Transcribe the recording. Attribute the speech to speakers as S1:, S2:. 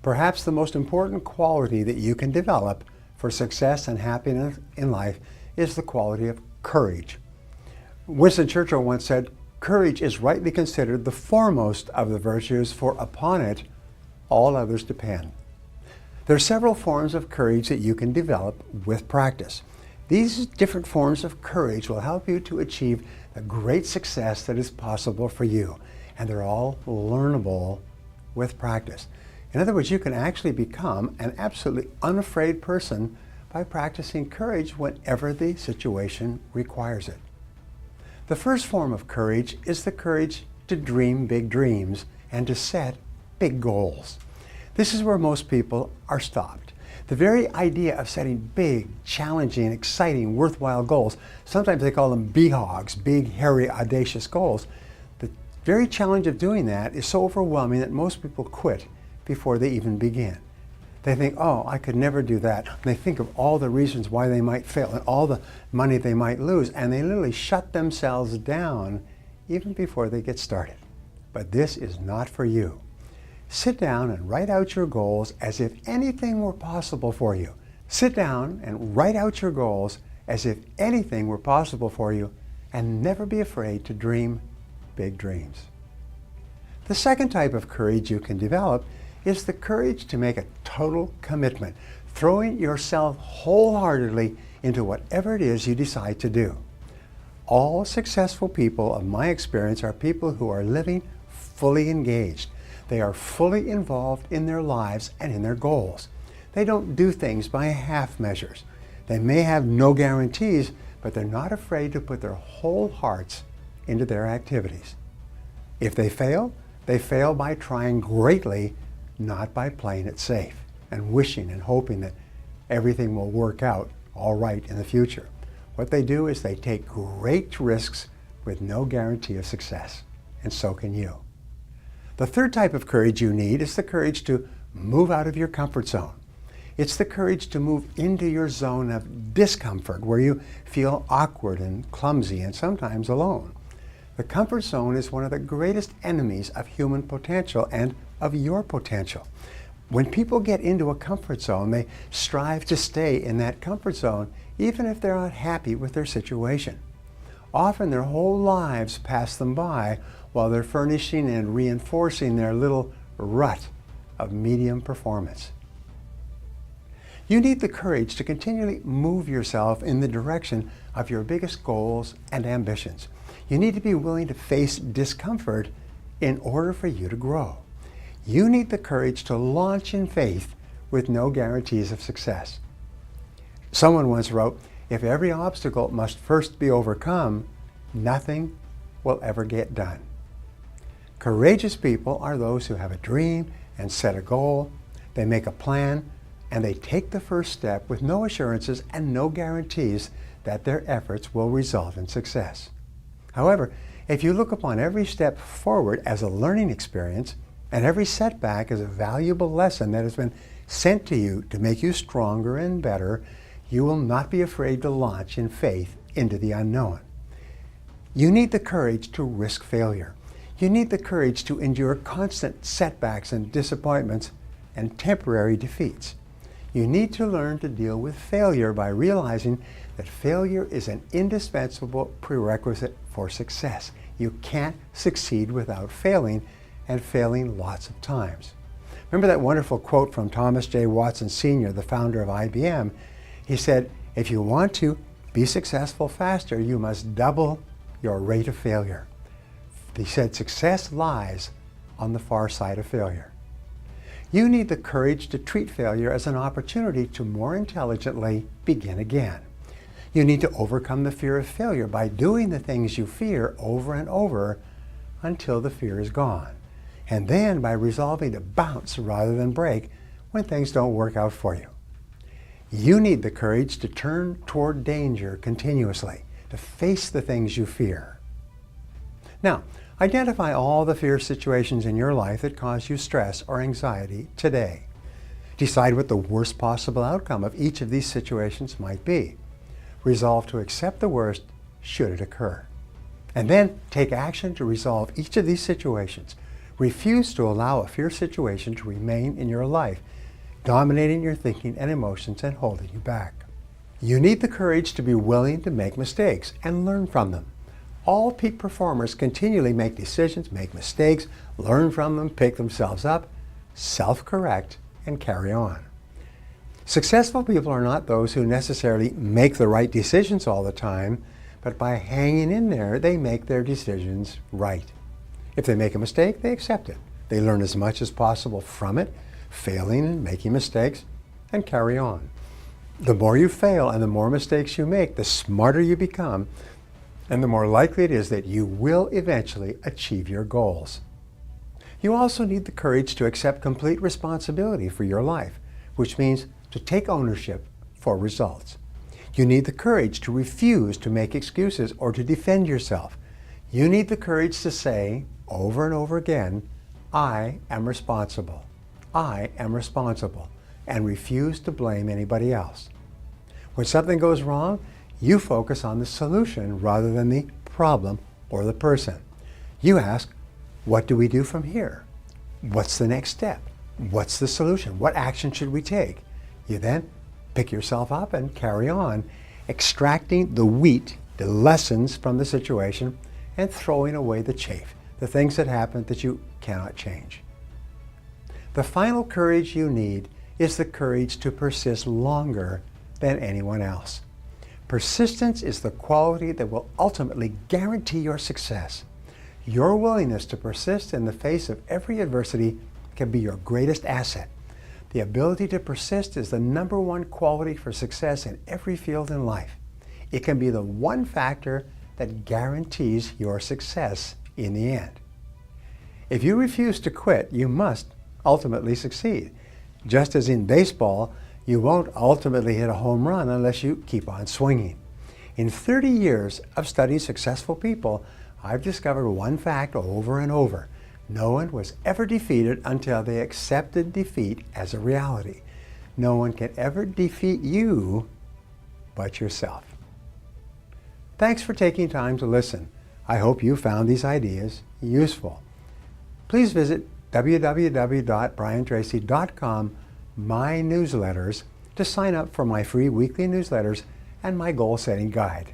S1: Perhaps the most important quality that you can develop for success and happiness in life is the quality of courage. Winston Churchill once said, "Courage is rightly considered the foremost of the virtues, for upon it all others depend." There are several forms of courage that you can develop with practice. These different forms of courage will help you to achieve the great success that is possible for you, and they're all learnable with practice. In other words, you can actually become an absolutely unafraid person by practicing courage whenever the situation requires it. The first form of courage is the courage to dream big dreams and to set big goals. This is where most people are stopped. The very idea of setting big, challenging, exciting, worthwhile goals, sometimes they call them BHOGs, big, hairy, audacious goals. The very challenge of doing that is so overwhelming that most people quit before they even begin. They think, oh, I could never do that. And they think of all the reasons why they might fail and all the money they might lose, and they literally shut themselves down even before they get started. But this is not for you. Sit down and write out your goals as if anything were possible for you. Sit down and write out your goals as if anything were possible for you, and never be afraid to dream big dreams. The second type of courage you can develop is the courage to make a total commitment, throwing yourself wholeheartedly into whatever it is you decide to do. All successful people, of my experience, are people who are living fully engaged. They are fully involved in their lives and in their goals. They don't do things by half measures. They may have no guarantees, but they're not afraid to put their whole hearts into their activities. If they fail by trying greatly, not by playing it safe and wishing and hoping that everything will work out all right in the future. What they do is they take great risks with no guarantee of success, and so can you. The third type of courage you need is the courage to move out of your comfort zone. It's the courage to move into your zone of discomfort, where you feel awkward and clumsy and sometimes alone. The comfort zone is one of the greatest enemies of human potential and of your potential. When people get into a comfort zone, they strive to stay in that comfort zone, even if they're not happy with their situation. Often their whole lives pass them by while they're furnishing and reinforcing their little rut of medium performance. You need the courage to continually move yourself in the direction of your biggest goals and ambitions. You need to be willing to face discomfort in order for you to grow. You need the courage to launch in faith with no guarantees of success. Someone once wrote, "If every obstacle must first be overcome, nothing will ever get done." Courageous people are those who have a dream and set a goal. They make a plan and they take the first step with no assurances and no guarantees that their efforts will result in success. However, if you look upon every step forward as a learning experience and every setback as a valuable lesson that has been sent to you to make you stronger and better, you will not be afraid to launch in faith into the unknown. You need the courage to risk failure. You need the courage to endure constant setbacks and disappointments and temporary defeats. You need to learn to deal with failure by realizing that failure is an indispensable prerequisite for success. You can't succeed without failing, and failing lots of times. Remember that wonderful quote from Thomas J. Watson Sr., the founder of IBM? He said, "If you want to be successful faster, you must double your rate of failure." He said, success lies on the far side of failure. You need the courage to treat failure as an opportunity to more intelligently begin again. You need to overcome the fear of failure by doing the things you fear over and over until the fear is gone. And then by resolving to bounce rather than break when things don't work out for you. You need the courage to turn toward danger continuously, to face the things you fear. Now, identify all the fear situations in your life that cause you stress or anxiety today. Decide what the worst possible outcome of each of these situations might be. Resolve to accept the worst should it occur. And then take action to resolve each of these situations. Refuse to allow a fierce situation to remain in your life, dominating your thinking and emotions and holding you back. You need the courage to be willing to make mistakes and learn from them. All peak performers continually make decisions, make mistakes, learn from them, pick themselves up, self-correct, and carry on. Successful people are not those who necessarily make the right decisions all the time, but by hanging in there, they make their decisions right. If they make a mistake, they accept it. They learn as much as possible from it, failing and making mistakes, and carry on. The more you fail and the more mistakes you make, the smarter you become, and the more likely it is that you will eventually achieve your goals. You also need the courage to accept complete responsibility for your life, which means to take ownership for results. You need the courage to refuse to make excuses or to defend yourself. You need the courage to say over and over again, I am responsible. I am responsible, and refuse to blame anybody else. When something goes wrong, you focus on the solution rather than the problem or the person. You ask, what do we do from here? What's the next step? What's the solution? What action should we take? You then pick yourself up and carry on, extracting the wheat, the lessons from the situation, and throwing away the chaff, the things that happen that you cannot change. The final courage you need is the courage to persist longer than anyone else. Persistence is the quality that will ultimately guarantee your success. Your willingness to persist in the face of every adversity can be your greatest asset. The ability to persist is the number one quality for success in every field in life. It can be the one factor that guarantees your success in the end. If you refuse to quit, you must ultimately succeed. Just as in baseball, you won't ultimately hit a home run unless you keep on swinging. In 30 years of studying successful people, I've discovered one fact over and over. No one was ever defeated until they accepted defeat as a reality. No one can ever defeat you but yourself. Thanks for taking time to listen. I hope you found these ideas useful. Please visit www.briantracy.com, my newsletters, to sign up for my free weekly newsletters and my goal-setting guide.